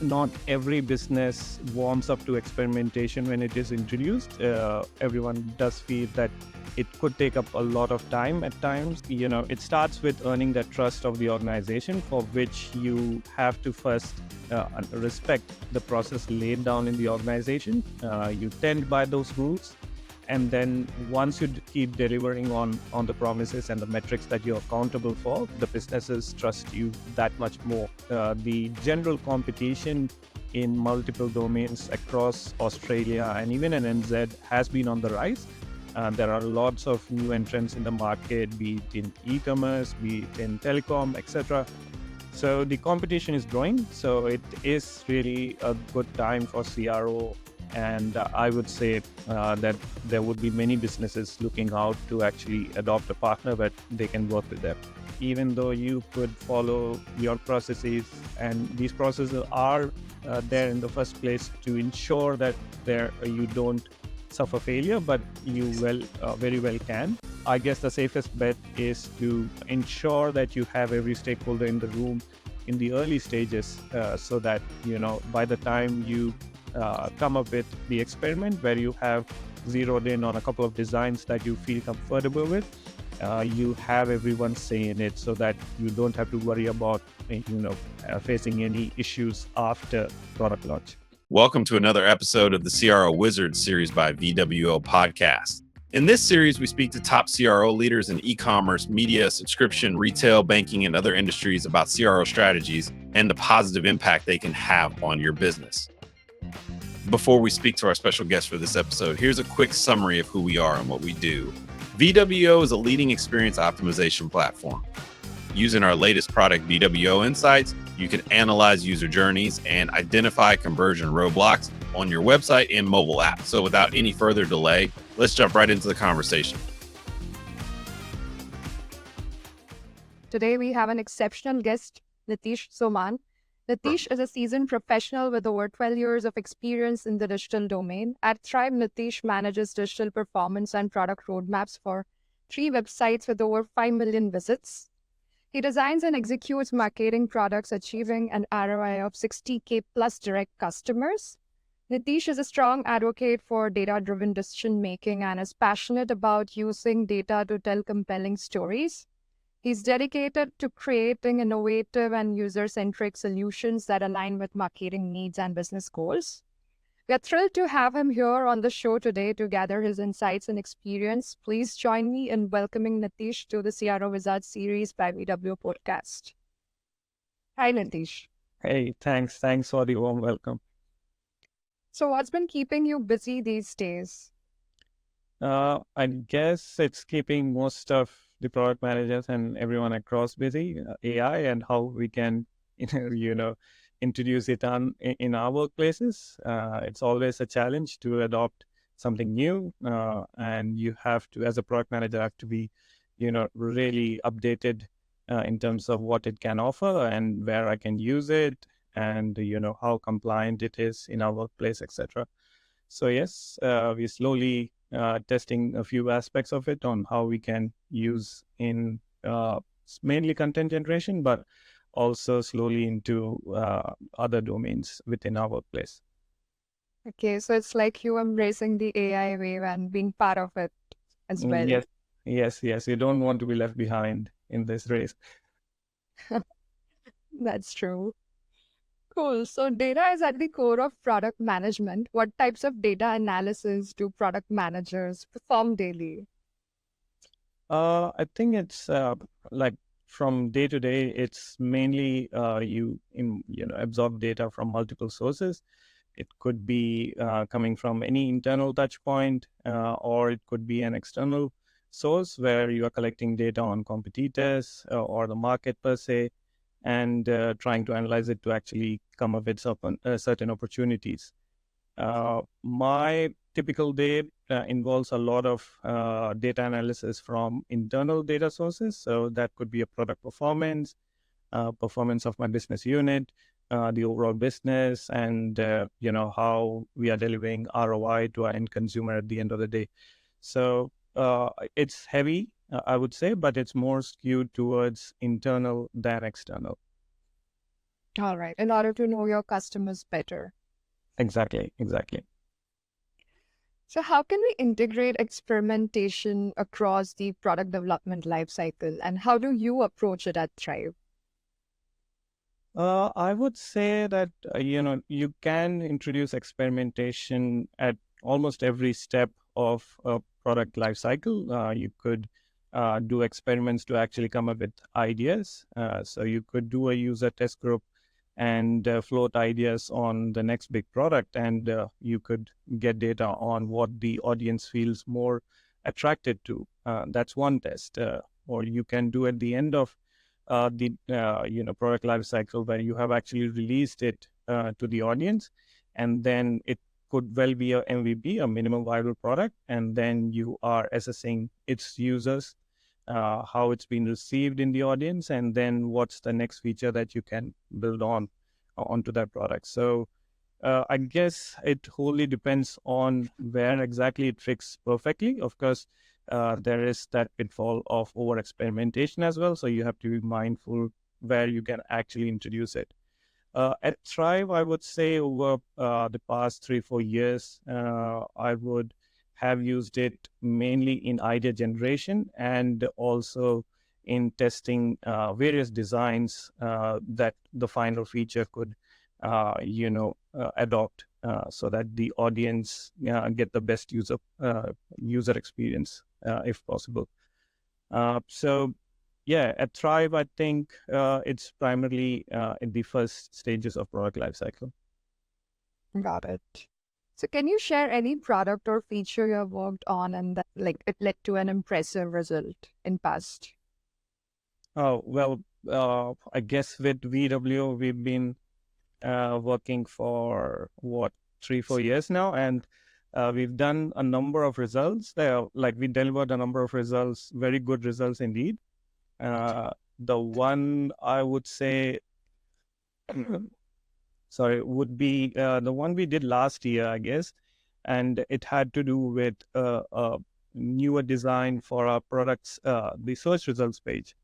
not every business warms up to experimentation when it is introduced. Everyone does feel that it could take up a lot of time at times. It starts with earning the trust of the organization, for which you have to first respect the process laid down in the organization. You tend by those rules. And then once you keep delivering on the promises and the metrics that you're accountable for, the businesses trust you that much more. The general competition in multiple domains across Australia and even in NZ has been on the rise. There are lots of new entrants in the market, be it in e-commerce, be it in telecom, etc. So the competition is growing. So it is really a good time for CRO. And I would say that there would be many businesses looking out to actually adopt a partner that they can work with them. Even though you could follow your processes, and these processes are there in the first place to ensure that you don't suffer failure, but you very well can. I guess the safest bet is to ensure that you have every stakeholder in the room in the early stages, so that by the time you come up with the experiment, where you have zeroed in on a couple of designs that you feel comfortable with, you have everyone's say in it, so that you don't have to worry about facing any issues after product launch. Welcome to another episode of the CRO Wizards series by VWO podcast. In this series, we speak to top CRO leaders in e-commerce, media, subscription, retail, banking, and other industries about CRO strategies and the positive impact they can have on your business. Before we speak to our special guest for this episode, here's a quick summary of who we are and what we do. VWO is a leading experience optimization platform. Using our latest product, VWO Insights, you can analyze user journeys and identify conversion roadblocks on your website and mobile app. So without any further delay, let's jump right into the conversation. Today, we have an exceptional guest, Nitish Soman. Nitish is a seasoned professional with over 12 years of experience in the digital domain. At Thrive, Nitish manages digital performance and product roadmaps for 3 websites with over 5 million visits. He designs and executes marketing products, achieving an ROI of 60K plus direct customers. Nitish is a strong advocate for data-driven decision-making and is passionate about using data to tell compelling stories. He's dedicated to creating innovative and user-centric solutions that align with marketing needs and business goals. We are thrilled to have him here on the show today to gather his insights and experience. Please join me in welcoming Nitish to the CRO Wizards series by VWO podcast. Hi, Nitish. Hey, thanks for the warm welcome. So what's been keeping you busy these days? I guess it's keeping most of the product managers and everyone across busy. AI and how we can, introduce it in our workplaces. It's always a challenge to adopt something new, and you have to, as a product manager, have to be, really updated in terms of what it can offer and where I can use it, and how compliant it is in our workplace, etc. So yes, we're slowly testing a few aspects of it on how we can use in mainly content generation, but also slowly into other domains within our workplace. Okay, so it's like you embracing the AI wave and being part of it as well. Yes. You don't want to be left behind in this race. That's true. Cool. So data is at the core of product management. What types of data analysis do product managers perform daily? I think it's like from day to day, it's mainly you absorb data from multiple sources. It could be coming from any internal touch point, or it could be an external source where you are collecting data on competitors or the market per se, and trying to analyze it to actually come up with certain opportunities. My typical day involves a lot of data analysis from internal data sources. So that could be a product performance of my business unit, the overall business, and how we are delivering ROI to our end consumer at the end of the day. So it's heavy, I would say, but it's more skewed towards internal than external. All right. In order to know your customers better. Exactly, exactly. So how can we integrate experimentation across the product development lifecycle, and how do you approach it at Thrive? I would say that you can introduce experimentation at almost every step of a product lifecycle. You could do experiments to actually come up with ideas. So you could do a user test group and float ideas on the next big product, and you could get data on what the audience feels more attracted to. That's one test. Or you can do at the end of the product life cycle where you have actually released it to the audience, and then it could well be a MVP, a minimum viable product, and then you are assessing its users, how it's been received in the audience, and then what's the next feature that you can build on onto that product. So I guess it wholly depends on where exactly it fits perfectly. Of course, there is that pitfall of over experimentation as well. So you have to be mindful where you can actually introduce it. At Thrive, I would say over the past 3-4 years, I would have used it mainly in idea generation and also in testing various designs that the final feature could, adopt so that the audience get the best user experience if possible. So yeah, at Thrive, I think it's primarily in the first stages of product lifecycle. Got it. So can you share any product or feature you have worked on and that like it led to an impressive result in past? Oh, well, I guess with VWO, we've been working for what, 3-4 years now, and we've done a number of results. Like we delivered a number of results, very good results indeed. The one I would say, sorry, would be the one we did last year, I guess, and it had to do with a newer design for our products, the search results page.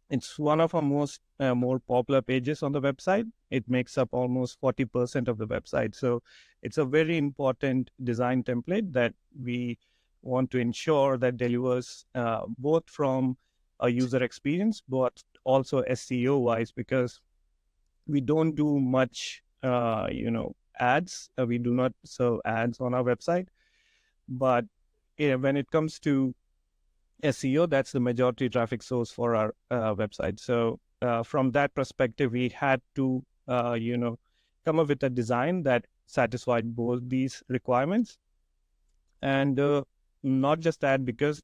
It's one of our most more popular pages on the website. It makes up almost 40% of the website. So it's a very important design template that we want to ensure that delivers both from a user experience, but also SEO wise, because we don't do much, ads. We do not serve ads on our website. But when it comes to SEO, that's the majority traffic source for our website. So from that perspective, we had to, come up with a design that satisfied both these requirements. And not just that, because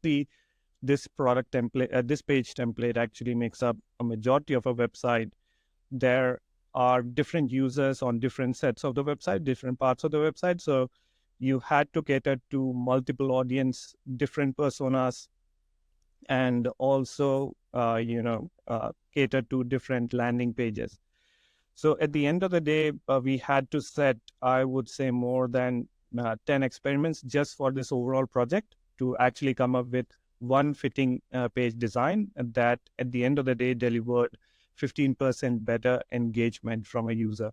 this product template, this page template actually makes up a majority of a website. There are different users on different sets of the website, different parts of the website. So you had to cater to multiple audience, different personas, and also cater to different landing pages. So at the end of the day, we had to set, I would say, more than 10 experiments just for this overall project to actually come up with one fitting page design that at the end of the day delivered 15% better engagement from a user.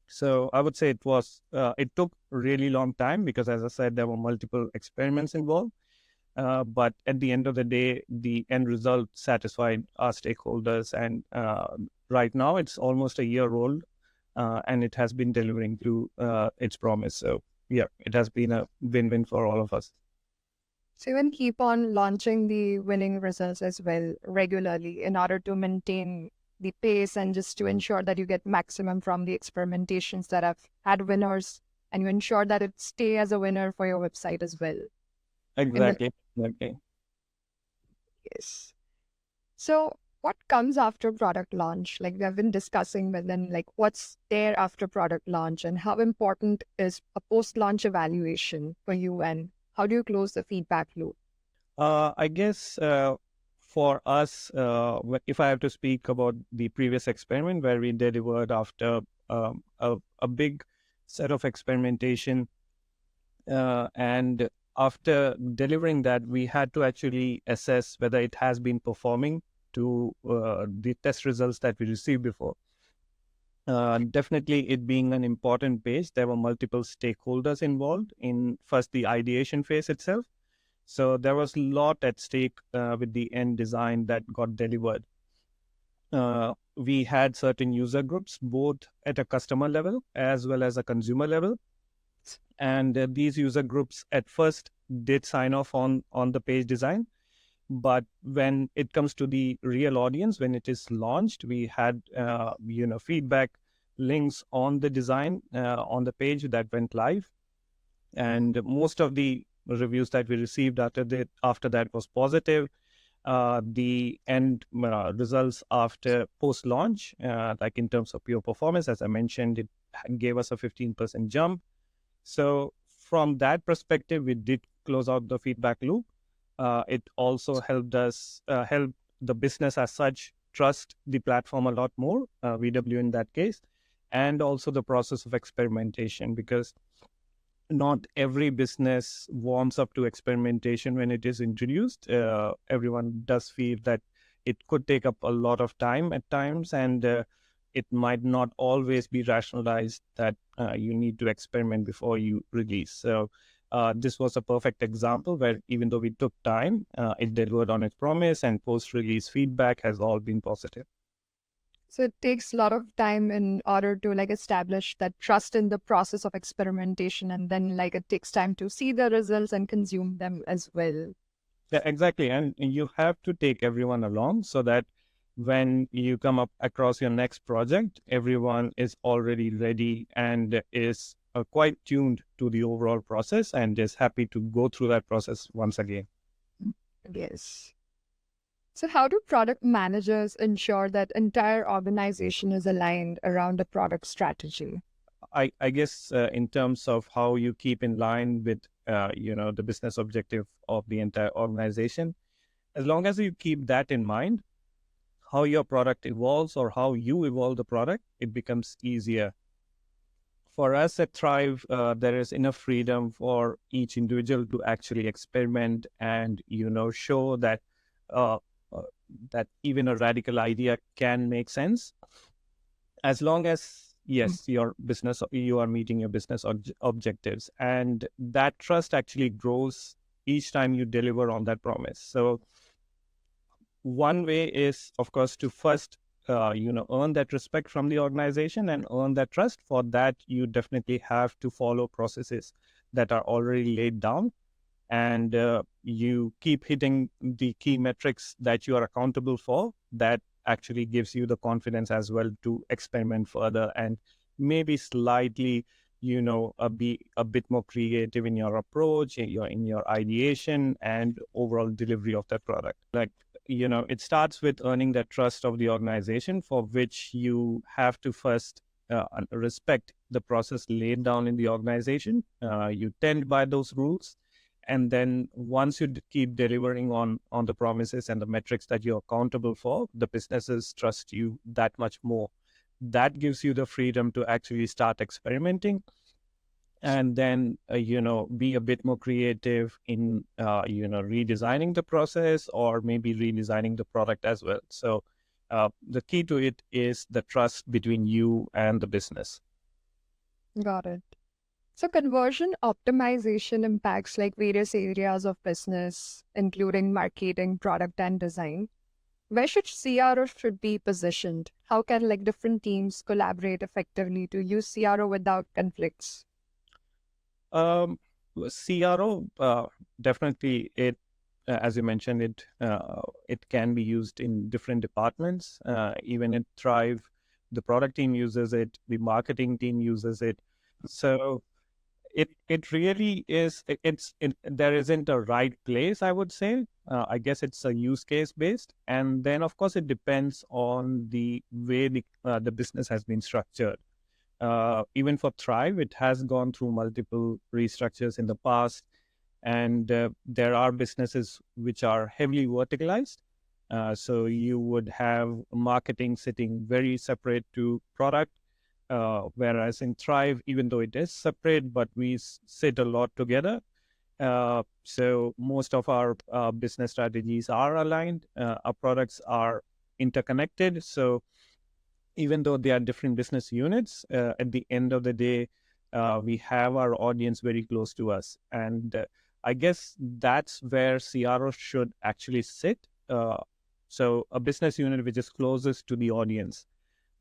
So I would say it took a really long time because, as I said, there were multiple experiments involved. But at the end of the day, the end result satisfied our stakeholders. And right now, it's almost a year old, and it has been delivering to its promise. So yeah, it has been a win-win for all of us. So you can keep on launching the winning results as well regularly in order to maintain the pace and just to ensure that you get maximum from the experimentations that have had winners, and you ensure that it stay as a winner for your website as well. Exactly. Exactly. Yes. So what comes after product launch? Like we have been discussing, but then like what's there after product launch and how important is a post-launch evaluation for you and how do you close the feedback loop? I guess for us, if I have to speak about the previous experiment where we delivered after a big set of experimentation, and after delivering that, we had to actually assess whether it has been performing to the test results that we received before. Definitely, it being an important page, there were multiple stakeholders involved in first the ideation phase itself. So there was a lot at stake with the end design that got delivered. We had certain user groups, both at a customer level as well as a consumer level. And these user groups at first did sign off on the page design. But when it comes to the real audience, when it is launched, we had feedback links on the design on the page that went live, and most of the reviews that we received after that was positive. The end results after post launch, like in terms of pure performance, as I mentioned, it gave us a 15% jump. So from that perspective, we did close out the feedback loop. It also helped us help the business as such trust the platform a lot more, VW in that case, and also the process of experimentation, because not every business warms up to experimentation when it is introduced. Everyone does feel that it could take up a lot of time at times, and it might not always be rationalized that you need to experiment before you release. So this was a perfect example where even though we took time, it delivered on its promise, and post-release feedback has all been positive. So it takes a lot of time in order to establish that trust in the process of experimentation, and then it takes time to see the results and consume them as well. Yeah, exactly. And you have to take everyone along so that when you come up across your next project, everyone is already ready and is quite tuned to the overall process and is happy to go through that process once again. Yes. So how do product managers ensure that entire organization is aligned around a product strategy? I guess in terms of how you keep in line with the business objective of the entire organization, as long as you keep that in mind, how your product evolves or how you evolve the product, it becomes easier. For us at Thrive, there is enough freedom for each individual to actually experiment and show that uh, uh, that even a radical idea can make sense, as long as yes, you are meeting your business objectives, and that trust actually grows each time you deliver on that promise. So one way is, of course, to first earn that respect from the organization and earn that trust. For that, you definitely have to follow processes that are already laid down, and you keep hitting the key metrics that you are accountable for. That actually gives you the confidence as well to experiment further and maybe slightly be a bit more creative in your approach, in your ideation and overall delivery of that product. It starts with earning that trust of the organization, for which you have to first respect the process laid down in the organization. You tend by those rules, and then once you keep delivering on the promises and the metrics that you're accountable for, the businesses trust you that much more. That gives you the freedom to actually start experimenting, and then be a bit more creative in redesigning the process, or maybe redesigning the product as well. So the key to it is the trust between you and the business. Got it. So conversion optimization impacts various areas of business, including marketing, product, and design. Where should CRO should be positioned? How can different teams collaborate effectively to use CRO without conflicts? um, CRO, definitely, it as you mentioned, it can be used in different departments. Even at Thrive, the product team uses it, the marketing team uses it. So it really is, there isn't a right place, I would say. I guess it's a use case based, and then of course it depends on the way the business has been structured. Even for Thrive, it has gone through multiple restructures in the past, and there are businesses which are heavily verticalized. So you would have marketing sitting very separate to product, whereas in Thrive, even though it is separate, but we sit a lot together. So most of our business strategies are aligned. Our products are interconnected. So even though they are different business units, at the end of the day, we have our audience very close to us. And I guess that's where CRO should actually sit. So a business unit which is closest to the audience,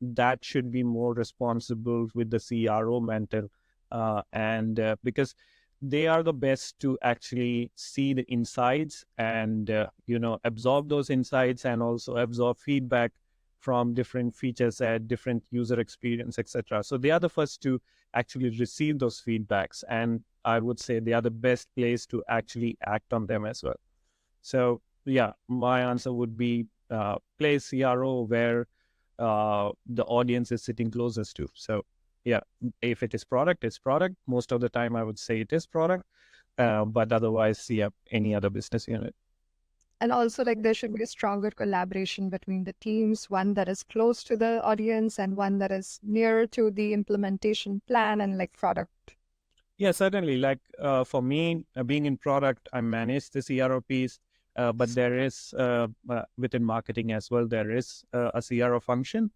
that should be more responsible with the CRO mantle. And because they are the best to actually see the insights and, absorb those insights and also absorb feedback from different feature set, different user experience, etc. So they are the first to actually receive those feedbacks. And I would say they are the best place to actually act on them as well. So yeah, my answer would be place CRO where the audience is sitting closest to. So yeah, if it is product, it's product. Most of the time, I would say it is product. But otherwise, yeah, any other business unit. And also, like, there should be a stronger collaboration between the teams, one that is close to the audience and one that is near to the implementation plan and like product. Yeah, certainly. Like for me, being in product, I manage the CRO piece, but there is within marketing as well, there is a CRO function.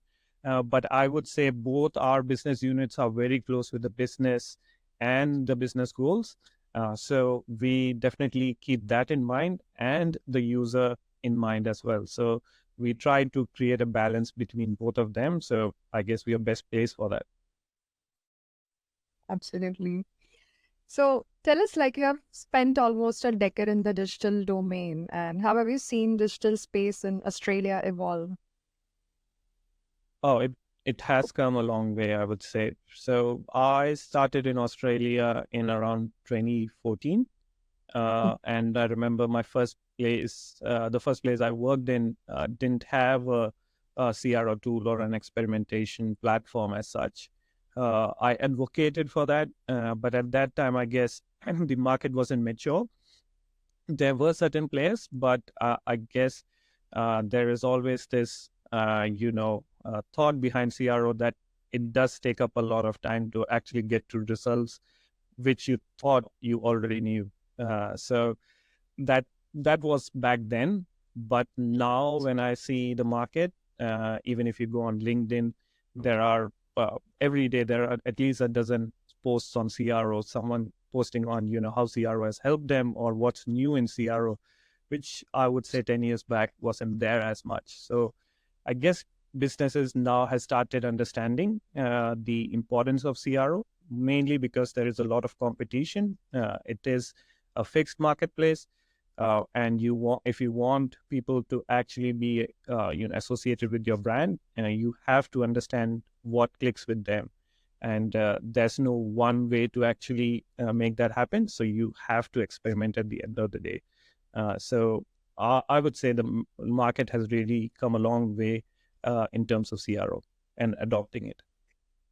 But I would say both our business units are very close with the business and the business goals. So we definitely keep that in mind and the user in mind as well. So we try to create a balance between both of them. So I guess we are best placed for that. Absolutely. So tell us, like, you have spent almost a decade in the digital domain, and how have you seen digital space in Australia evolve? Oh, it has come a long way, I would say. So I started in Australia in around 2014. And I remember my first place, the first place I worked in didn't have a CRO tool or an experimentation platform as such. I advocated for that, but at that time, I guess the market wasn't mature. There were certain players, but I guess there is always this, thought behind CRO that it does take up a lot of time to actually get to results which you thought you already knew. So that was back then. But now when I see the market, even if you go on LinkedIn, there are every day there are at least a dozen posts on CRO, someone posting on how CRO has helped them or what's new in CRO, which I would say 10 years back wasn't there as much. So I guess businesses now has started understanding the importance of CRO, mainly because there is a lot of competition. It is a fixed marketplace, and if you want people to actually be associated with your brand, you have to understand what clicks with them. And there's no one way to actually make that happen. So you have to experiment at the end of the day. So I would say the market has really come a long way in terms of CRO and adopting it.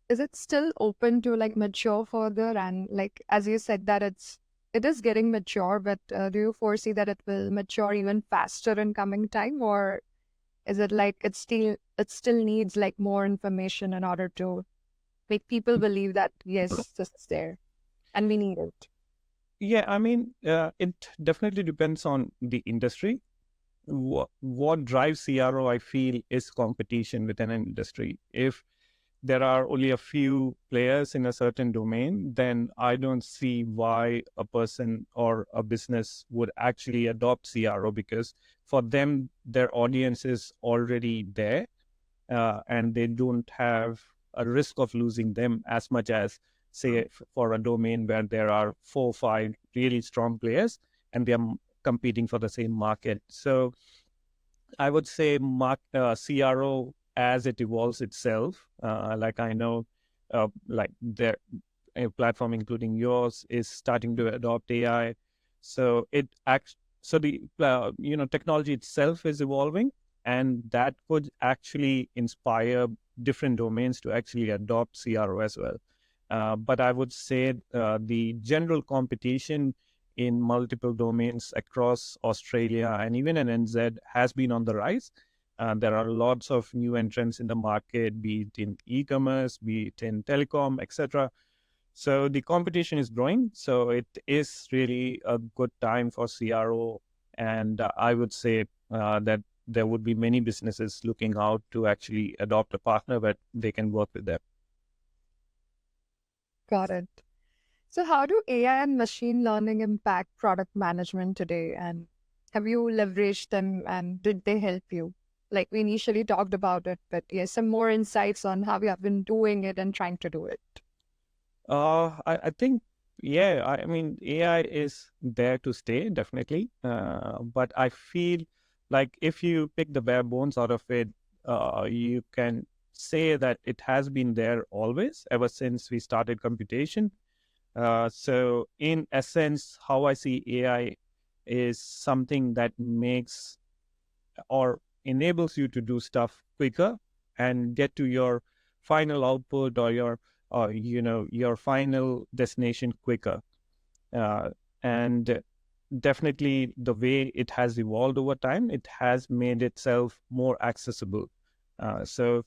Is it still open to like mature further? And like, as you said, that it is getting mature, but do you foresee that it will mature even faster in coming time? Or is it like it still needs like more information in order to make people believe that, yes, this is there and we need it? Yeah, I mean, it definitely depends on the industry. What drives CRO, I feel, is competition within an industry. If there are only a few players in a certain domain, then I don't see why a person or a business would actually adopt CRO, because for them, their audience is already there, and they don't have a risk of losing them as much as, say, for a domain where there are 4 or 5 really strong players and they are competing for the same market. So I would say CRO as it evolves itself, like I know, like their a platform, including yours, is starting to adopt AI. So it acts. So the technology itself is evolving, and that could actually inspire different domains to actually adopt CRO as well. But I would say the general competition in multiple domains across Australia and even in NZ has been on the rise. There are lots of new entrants in the market, be it in e-commerce, be it in telecom, etc. So the competition is growing. So it is really a good time for CRO. And I would say that there would be many businesses looking out to actually adopt a partner where they can work with them. Got it. So how do AI and machine learning impact product management today? And have you leveraged them and did they help you? Like we initially talked about it, but yes, some more insights on how you have been doing it and trying to do it. I think, yeah, I mean, AI is there to stay, definitely. But I feel like if you pick the bare bones out of it, you can say that it has been there always, ever since we started computation. So in essence, how I see AI is something that makes or enables you to do stuff quicker and get to your final output or your final destination quicker. uh, and definitely the way it has evolved over time, it has made itself more accessible. So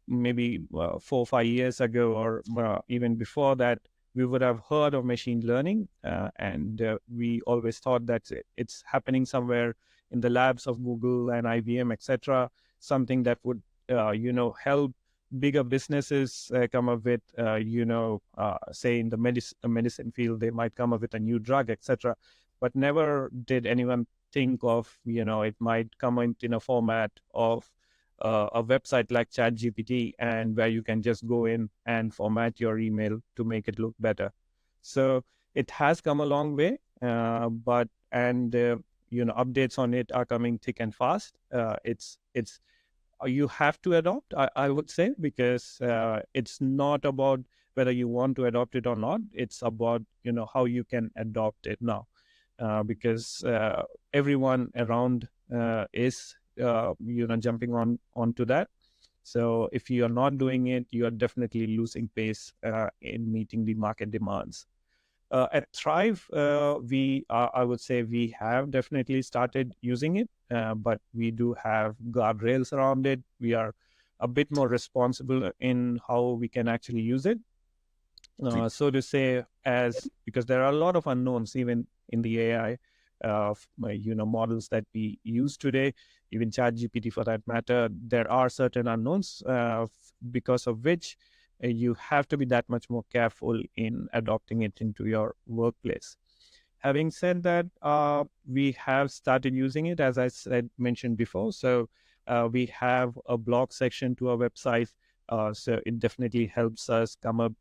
maybe 4 or 5 years ago, or even before that, we would have heard of machine learning, and we always thought that it's happening somewhere in the labs of Google and IBM, etc. Something that would help bigger businesses come up with, say in the medicine field, they might come up with a new drug, etc. But never did anyone think of, it might come in a format of a website like ChatGPT, and where you can just go in and format your email to make it look better. So it has come a long way, but updates on it are coming thick and fast. It's you have to adopt, I would say, because it's not about whether you want to adopt it or not. It's about how you can adopt it now, because everyone around is jumping onto that. So if you are not doing it, you are definitely losing pace in meeting the market demands. At Thrive, I would say we have definitely started using it, but we do have guardrails around it. We are a bit more responsible in how we can actually use it. So to say, as because there are a lot of unknowns even in the AI, models that we use today, even ChatGPT for that matter. There are certain unknowns, because of which you have to be that much more careful in adopting it into your workplace. Having said that, we have started using it, as I mentioned before. So we have a blog section to our website. So it definitely helps us come up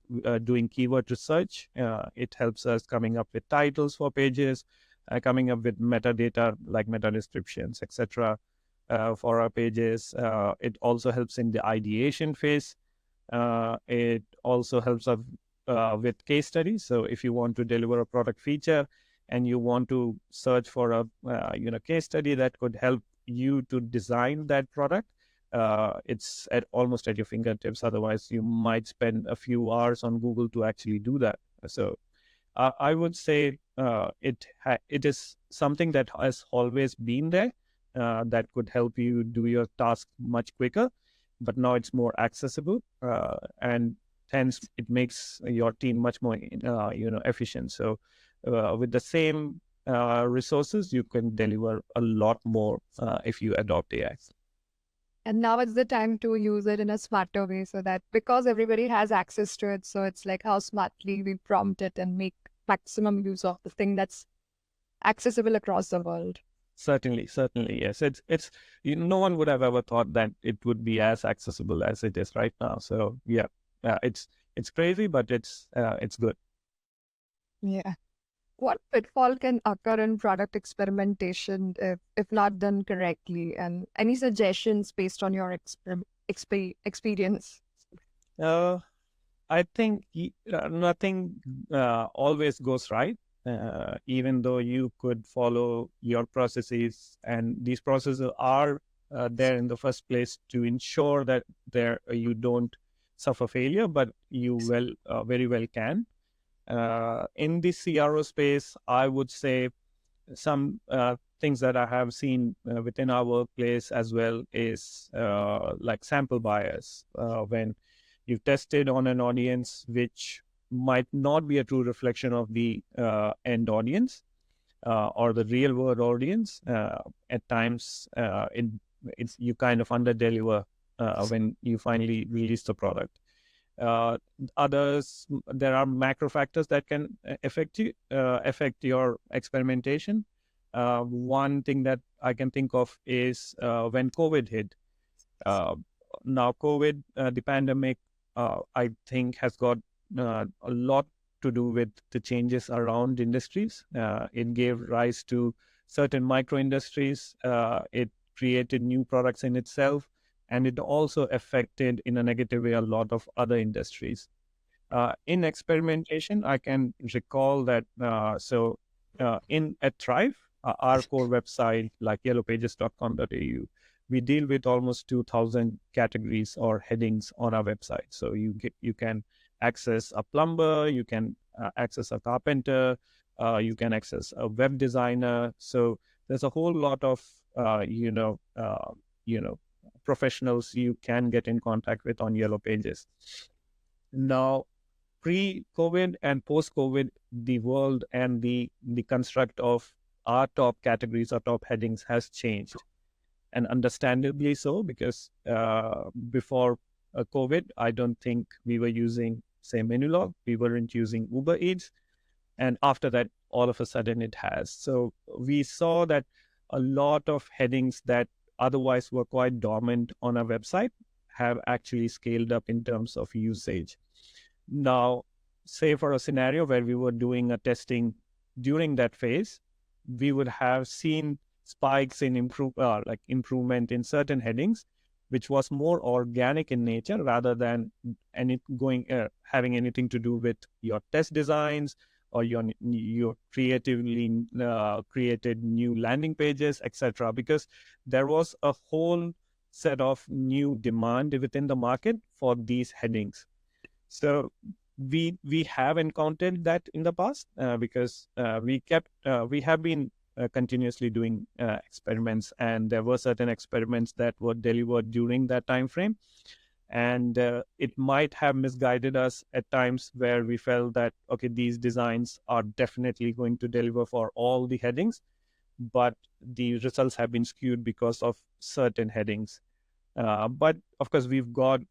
doing keyword research. It helps us coming up with titles for pages, coming up with metadata like meta descriptions, etc. For our pages. It also helps in the ideation phase. It also helps us with case studies. So if you want to deliver a product feature and you want to search for a case study that could help you to design that product, it's almost at your fingertips. Otherwise, you might spend a few hours on Google to actually do that. So I would say it is something that has always been there, that could help you do your task much quicker, but now it's more accessible, and hence it makes your team much more efficient. So with the same resources, you can deliver a lot more if you adopt AI. And now it's the time to use it in a smarter way, so that because everybody has access to it, so it's like how smartly we prompt it and make maximum use of the thing that's accessible across the world. Certainly, yes. It's no one would have ever thought that it would be as accessible as it is right now. So yeah, it's crazy, but it's good. Yeah. What pitfall can occur in product experimentation if not done correctly? And any suggestions based on your experience? Uh, I think nothing always goes right, even though you could follow your processes, and these processes are there in the first place to ensure that you don't suffer failure, but you very well can. In the CRO space, I would say some things that I have seen within our workplace as well is like sample bias. When you've tested on an audience which might not be a true reflection of the end audience, or the real world audience, at times it's you kind of under deliver when you finally release the product. Uh, Others, there are macro factors that can affect your experimentation. One thing that I can think of is when COVID hit. Uh, Now, COVID, the pandemic, I think has got a lot to do with the changes around industries. It gave rise to certain micro industries. It created new products in itself, and it also affected in a negative way a lot of other industries. In experimentation, I can recall that. In at Thrive, our core website, like yellowpages.com.au, we deal with almost 2,000 categories or headings on our website. So you can access a plumber, you can access a carpenter, you can access a web designer. So there's a whole lot of you know professionals you can get in contact with on Yellow Pages. Now, pre-COVID and post-COVID, the world and the construct of our top categories or top headings has changed, and understandably so, because before COVID, I don't think we were using, say, Menulog. We weren't using Uber Eats, and after that, all of a sudden, it has. So we saw that a lot of headings that otherwise were quite dormant on our website have actually scaled up in terms of usage. Now, say for a scenario where we were doing a testing during that phase, we would have seen spikes in improvement in certain headings, which was more organic in nature rather than having anything to do with your test designs or your creatively created new landing pages, etc. Because there was a whole set of new demand within the market for these headings. So we have encountered that in the past because we have been continuously doing experiments, and there were certain experiments that were delivered during that time frame, and it might have misguided us at times where we felt that, okay, these designs are definitely going to deliver for all the headings, but the results have been skewed because of certain headings. But of course, we've got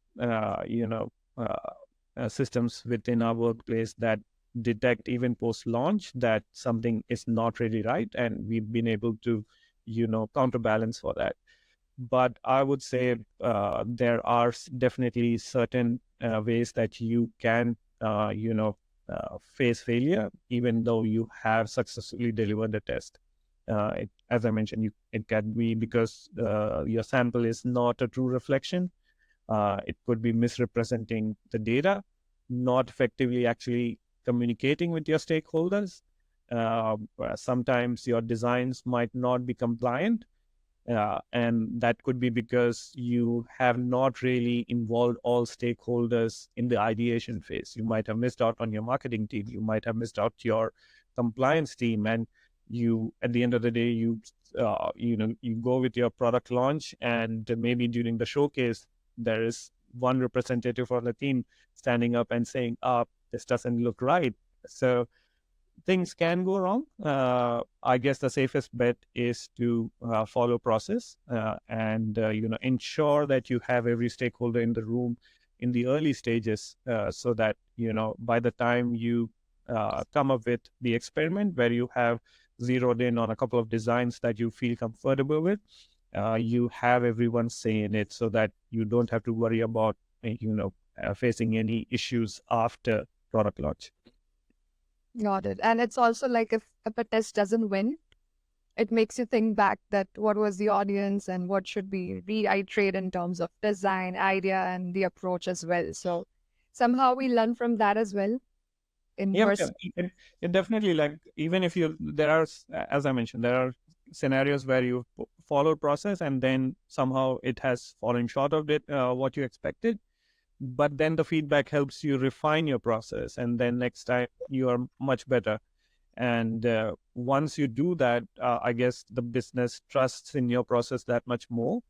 systems within our workplace that detect even post launch that something is not really right, and we've been able to counterbalance for that. But I would say there are definitely certain ways that you can face failure even though you have successfully delivered the test. As I mentioned, it can be because your sample is not a true reflection. It could be misrepresenting the data, not effectively actually communicating with your stakeholders. Sometimes your designs might not be compliant, and that could be because you have not really involved all stakeholders in the ideation phase. You might have missed out on your marketing team. You might have missed out your compliance team, and you, at the end of the day, you go with your product launch, and maybe during the showcase, there is one representative on the team standing up and saying, this doesn't look right. So things can go wrong. I guess the safest bet is to follow process and ensure that you have every stakeholder in the room in the early stages, so that by the time you come up with the experiment where you have zeroed in on a couple of designs that you feel comfortable with, you have everyone say in it, so that you don't have to worry about facing any issues after product launch. Got it. And it's also like if a test doesn't win, it makes you think back that what was the audience and what should be reiterate in terms of design, idea, and the approach as well. So somehow we learn from that as well. Yeah, it definitely, like, even if there are, as I mentioned, there are scenarios where you follow process and then somehow it has fallen short of what you expected, but then the feedback helps you refine your process, and then next time you are much better. And once you do that, I guess the business trusts in your process that much more,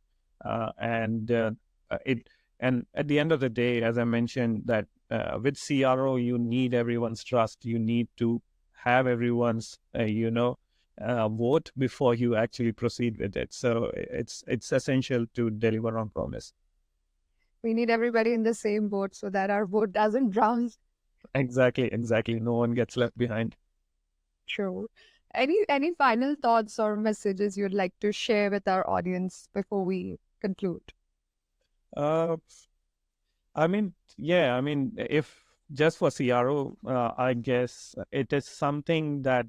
and at the end of the day, as I mentioned, that with CRO, you need everyone's trust. You need to have everyone's vote before you actually proceed with it. So it's essential to deliver on promise. We need everybody in the same boat so that our boat doesn't drown. Exactly. No one gets left behind. True. Any final thoughts or messages you'd like to share with our audience before we conclude? Uh, if just for CRO, I guess it is something that,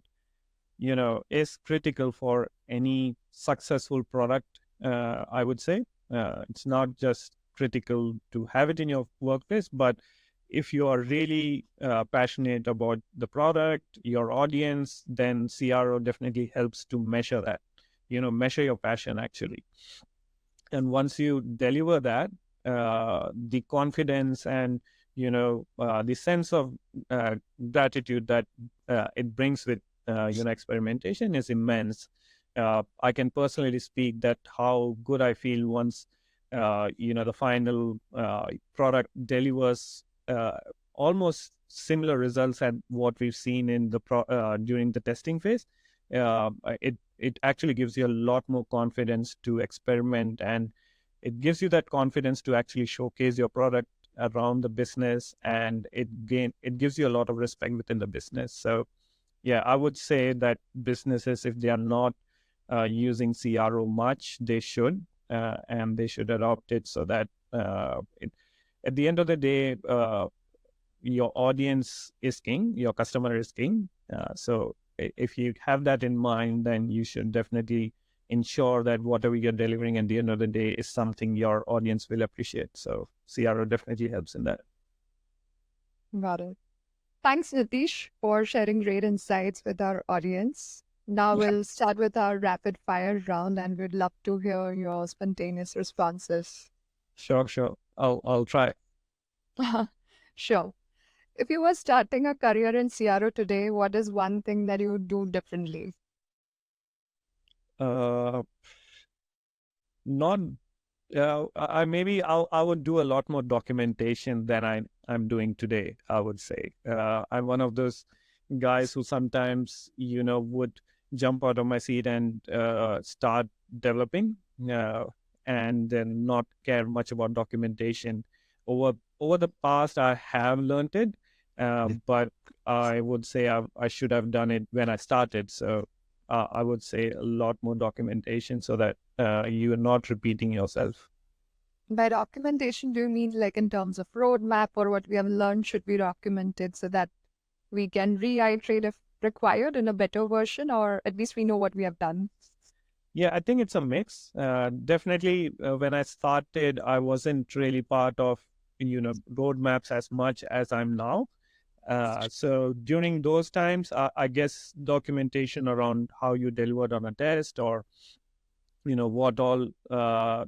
is critical for any successful product, I would say. It's not just critical to have it in your workplace, but if you are really passionate about the product, your audience, then CRO definitely helps to measure that, measure your passion actually. And once you deliver that, the confidence and the sense of gratitude that it brings with experimentation is immense. I can personally speak that how good I feel once the final product delivers almost similar results at what we've seen in the during the testing phase. It actually gives you a lot more confidence to experiment, and it gives you that confidence to actually showcase your product around the business, and it gives you a lot of respect within the business. So yeah, I would say that businesses, if they are not using CRO much, they should, and they should adopt it so that at the end of the day, your audience is king, your customer is king. So if you have that in mind, then you should definitely ensure that whatever you're delivering at the end of the day is something your audience will appreciate. So CRO definitely helps in that. Got it. Thanks, Nitish, for sharing great insights with our audience. Now we'll start with our rapid fire round, and we'd love to hear your spontaneous responses. Sure. I'll try. Sure. If you were starting a career in CRO today, what is one thing that you would do differently? Uh, not I would do a lot more documentation than I'm doing today, I would say. I'm one of those guys who sometimes, would jump out of my seat and start developing, and then not care much about documentation. Over the past, I have learned it, but I would say I should have done it when I started. So I would say a lot more documentation so that you are not repeating yourself. By documentation, do you mean like in terms of roadmap or what we have learned should be documented so that we can reiterate if required in a better version, or at least we know what we have done? Yeah, I think it's a mix. Definitely, when I started, I wasn't really part of roadmaps as much as I'm now. So during those times, I guess documentation around how you delivered on a test, or what all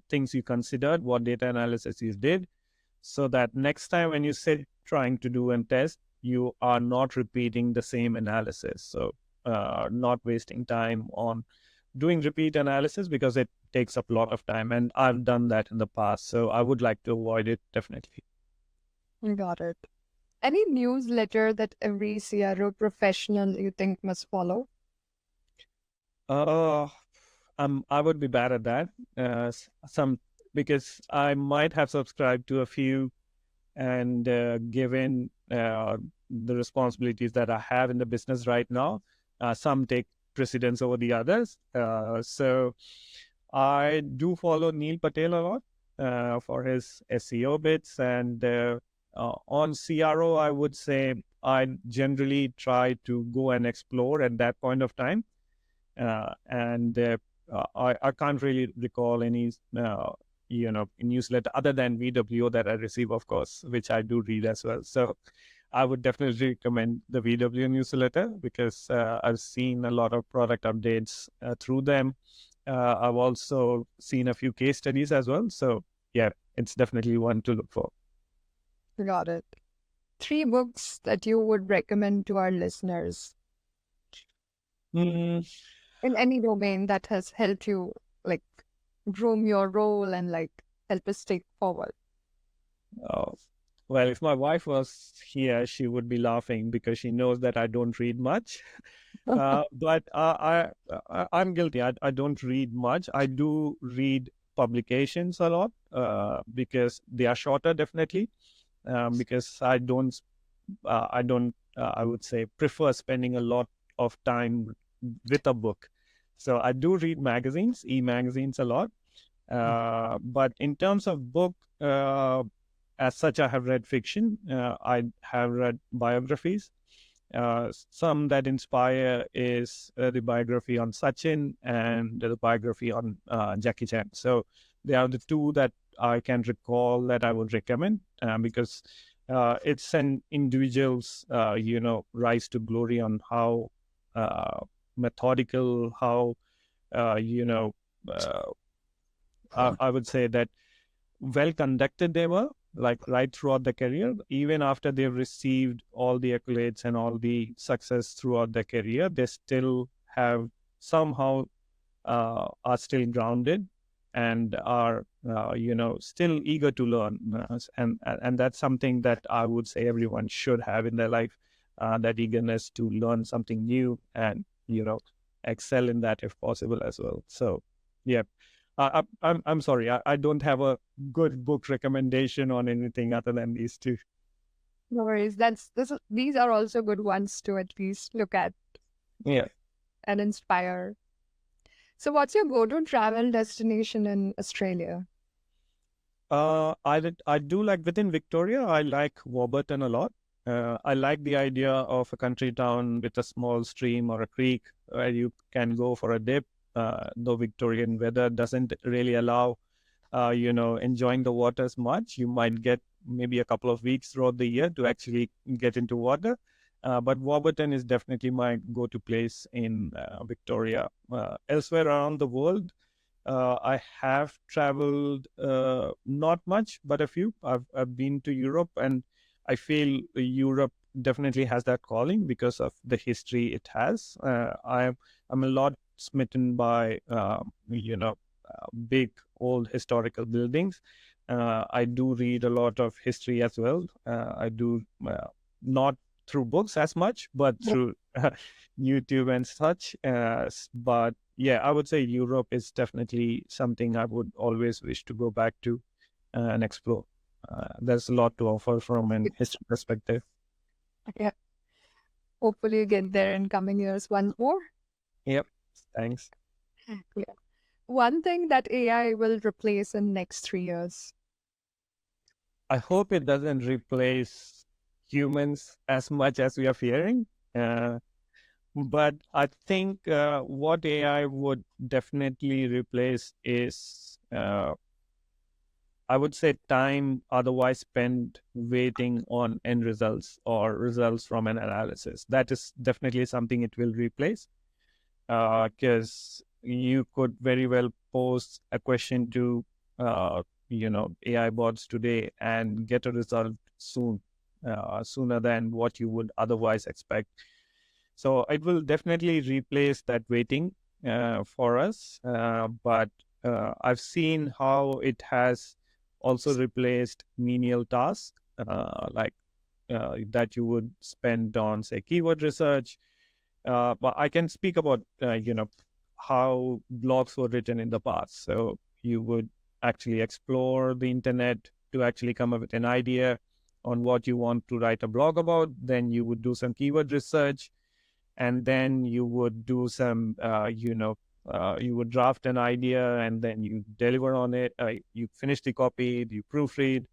things you considered, what data analysis you did, so that next time when you sit trying to do a test, you are not repeating the same analysis. So not wasting time on doing repeat analysis, because it takes up a lot of time, and I've done that in the past, so I would like to avoid it definitely. Got it. Any newsletter that every CRO professional you think must follow? uh I would be bad at that. Some Because I might have subscribed to a few, and given the responsibilities that I have in the business right now, some take precedence over the others. So I do follow Neil Patel a lot for his SEO bits, and on CRO, I would say I generally try to go and explore at that point of time. And I can't really recall any newsletter other than VWO that I receive, of course, which I do read as well. So I would definitely recommend the VWO newsletter, because I've seen a lot of product updates through them. I've also seen a few case studies as well. So yeah, it's definitely one to look for. Got it. 3 books that you would recommend to our listeners Mm, in any domain that has helped you like groom your role and like help us take forward. oh, well, if my wife was here, she would be laughing, because she knows that I don't read much. I'm guilty. I don't read much. I do read publications a lot because they are shorter, definitely. Because I would say prefer spending a lot of time with a book. So I do read magazines, e-magazines a lot. But in terms of book, as such, I have read fiction. I have read biographies. Some that inspire is the biography on Sachin and the biography on Jackie Chan. So they are the two that I can recall that I would recommend because it's an individual's, rise to glory on how methodical, how, uh, I would say that well conducted they were, like right throughout the career. Even after they've received all the accolades and all the success throughout their career, they still have somehow are still grounded and are still eager to learn. And that's something that I would say everyone should have in their life, that eagerness to learn something new and excel in that if possible as well. So yeah. I'm sorry. I don't have a good book recommendation on anything other than these two. No worries. These are also good ones to at least look at Yeah. and inspire. So, what's your go-to travel destination in Australia? I do like within Victoria. I like Warburton a lot. I like the idea of a country town with a small stream or a creek where you can go for a dip. Though Victorian weather doesn't really allow enjoying the waters much. You might get maybe a couple of weeks throughout the year to actually get into water. But Warburton is definitely my go-to place in Victoria. Elsewhere around the world, I have traveled not much, but a few. I've been to Europe, and I feel Europe definitely has that calling because of the history it has. I'm a lot smitten by big old historical buildings. I do read a lot of history as well. I do not through books as much, but through YouTube and such. But yeah, I would say Europe is definitely something I would always wish to go back to and explore. There's a lot to offer from an history perspective. Yeah. Hopefully, you get there in coming years once more. Yep. Thanks. Yeah. One thing that AI will replace in next 3 years. I hope it doesn't replace humans as much as we are fearing. But I think what AI would definitely replace is, I would say, time otherwise spent waiting on end results or results from an analysis. That is definitely something it will replace, because you could very well pose a question to, AI bots today and get a result sooner than what you would otherwise expect. So it will definitely replace that waiting for us. But I've seen how it has also replaced menial tasks, that you would spend on, say, keyword research. But I can speak about, how blogs were written in the past. So you would actually explore the internet to actually come up with an idea on what you want to write a blog about. Then you would do some keyword research, and then you would do some, you would draft an idea, and then you deliver on it. You finish the copy, you proofread,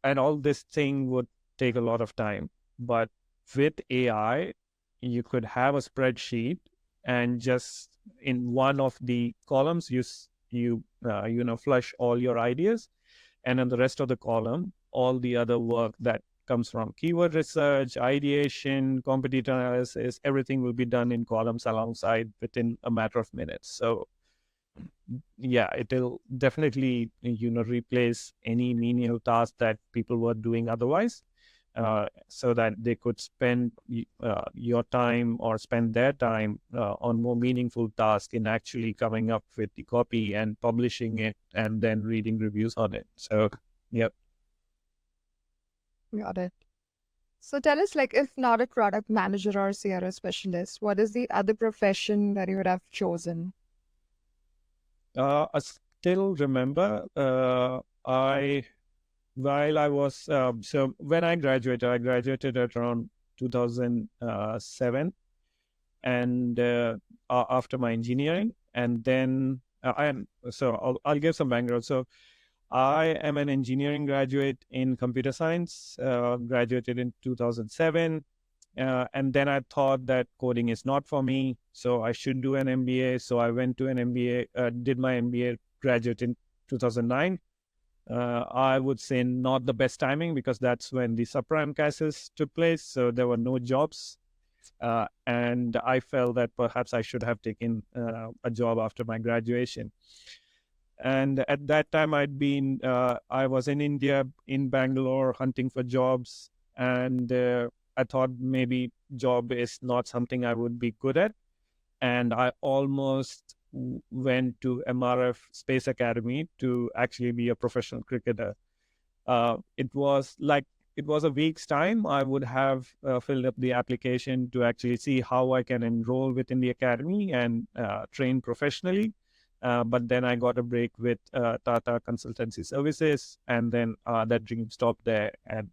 and all this thing would take a lot of time. But with AI, you could have a spreadsheet, and just in one of the columns, flush all your ideas, and in the rest of the column, all the other work that comes from keyword research, ideation, competitor analysis, everything will be done in columns alongside within a matter of minutes. So yeah, it'll definitely, replace any menial task that people were doing otherwise, so that they could spend your time or spend their time on more meaningful tasks in actually coming up with the copy and publishing it and then reading reviews on it. So, yep. Got it. So tell us, like, if not a product manager or CRO specialist, what is the other profession that you would have chosen? I still remember I while I was so when I graduated at around 2007, and after my engineering, and then I'll give some background. So I am an engineering graduate in computer science, graduated in 2007. And then I thought that coding is not for me, so I should do an MBA. So I went to an MBA, did my MBA, graduate in 2009. I would say not the best timing because that's when the subprime crisis took place. So there were no jobs. And I felt that perhaps I should have taken a job after my graduation. And at that time, I was in India, in Bangalore, hunting for jobs. And I thought maybe job is not something I would be good at. And I almost went to MRF Space Academy to actually be a professional cricketer. It was like, it was a week's time. I would have filled up the application to actually see how I can enroll within the academy and train professionally. But then I got a break with Tata Consultancy Services, and then that dream stopped there, and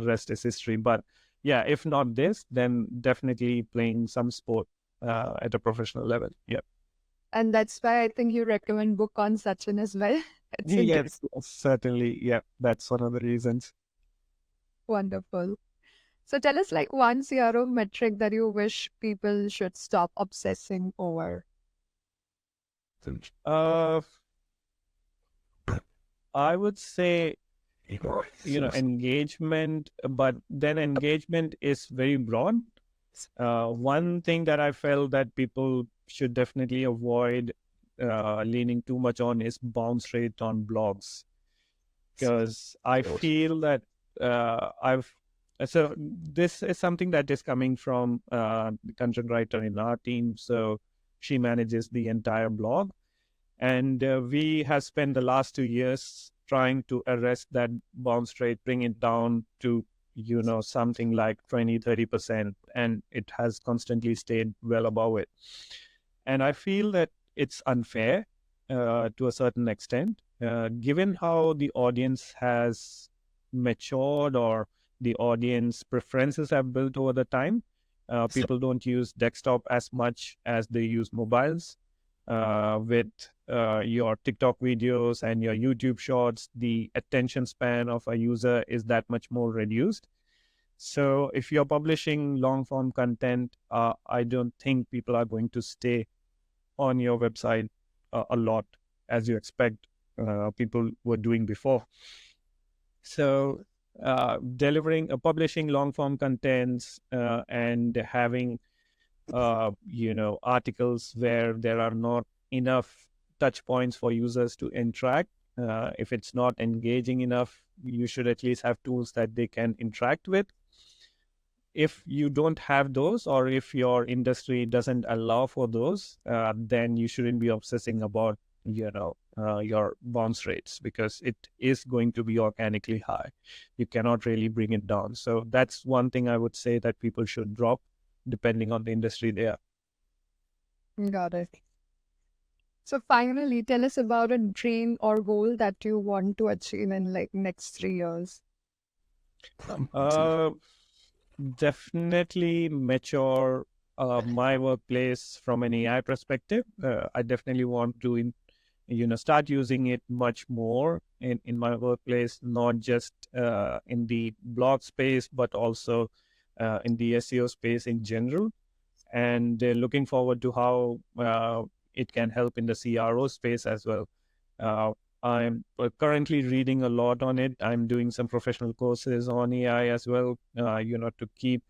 rest is history. But yeah, if not this, then definitely playing some sport at a professional level. Yeah. And that's why I think you recommend book on Sachin as well. It's Yes, certainly. Yeah, that's one of the reasons. wonderful. So tell us, like, one CRO metric that you wish people should stop obsessing over. Uh, I would say, engagement, but then engagement is very broad. One thing that I felt that people should definitely avoid leaning too much on is bounce rate on blogs, because I feel that I've so this is something that is coming from the content writer in our team. So she manages the entire blog, and we have spent the last 2 years trying to arrest that bounce rate, bring it down to something like 20-30%, and it has constantly stayed well above it. And I feel that it's unfair to a certain extent, given how the audience has matured, or the audience preferences have built over the time. People don't use desktop as much as they use mobiles. With your TikTok videos and your YouTube shorts, the attention span of a user is that much more reduced. So if you're publishing long form content, I don't think people are going to stay on your website a lot as you expect people were doing before. So publishing long form contents and having articles where there are not enough touch points for users to interact. If it's not engaging enough, you should at least have tools that they can interact with. If you don't have those, or if your industry doesn't allow for those, then you shouldn't be obsessing about your bounce rates, because it is going to be organically high. You cannot really bring it down. So that's one thing I would say that people should drop, depending on the industry they are. Got it. So finally, tell us about a dream or goal that you want to achieve in like next 3 years. Definitely mature my workplace from an AI perspective. I definitely want to start using it much more in my workplace, not just in the blog space, but also in the SEO space in general. And looking forward to how it can help in the CRO space as well. I'm currently reading a lot on it. I'm doing some professional courses on AI as well, to keep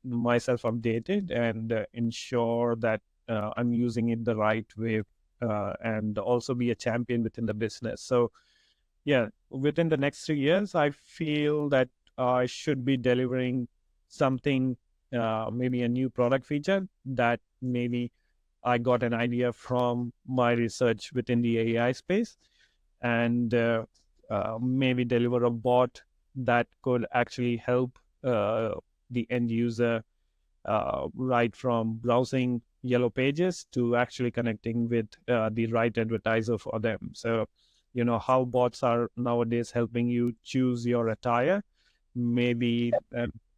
myself updated and ensure that I'm using it the right way, and also be a champion within the business. So, yeah, within the next 3 years, I feel that I should be delivering something, maybe a new product feature that maybe I got an idea from my research within the AI space, and maybe deliver a bot that could actually help the end user right from browsing yellow pages to actually connecting with the right advertiser for them. So, how bots are nowadays helping you choose your attire. Maybe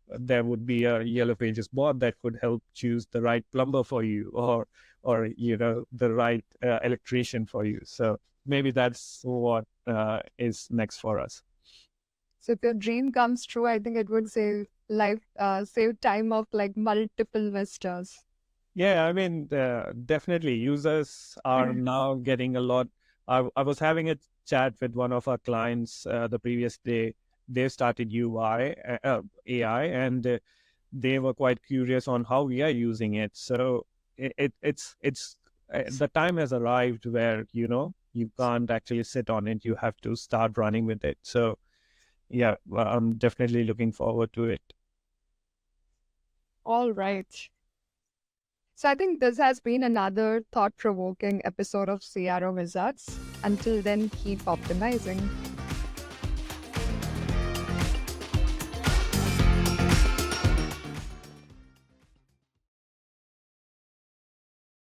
there would be a yellow pages bot that could help choose the right plumber for you, or the right electrician for you. So maybe that's what is next for us. So if your dream comes true, I think it would save time of like multiple visitors. Yeah, I mean, definitely users are now getting a lot. I was having a chat with one of our clients the previous day. They started AI, and they were quite curious on how we are using it. So the time has arrived where you can't actually sit on it. You have to start running with it. So yeah, well, I'm definitely looking forward to it. All right. So I think this has been another thought-provoking episode of CRO Wizards. Until then, keep optimizing.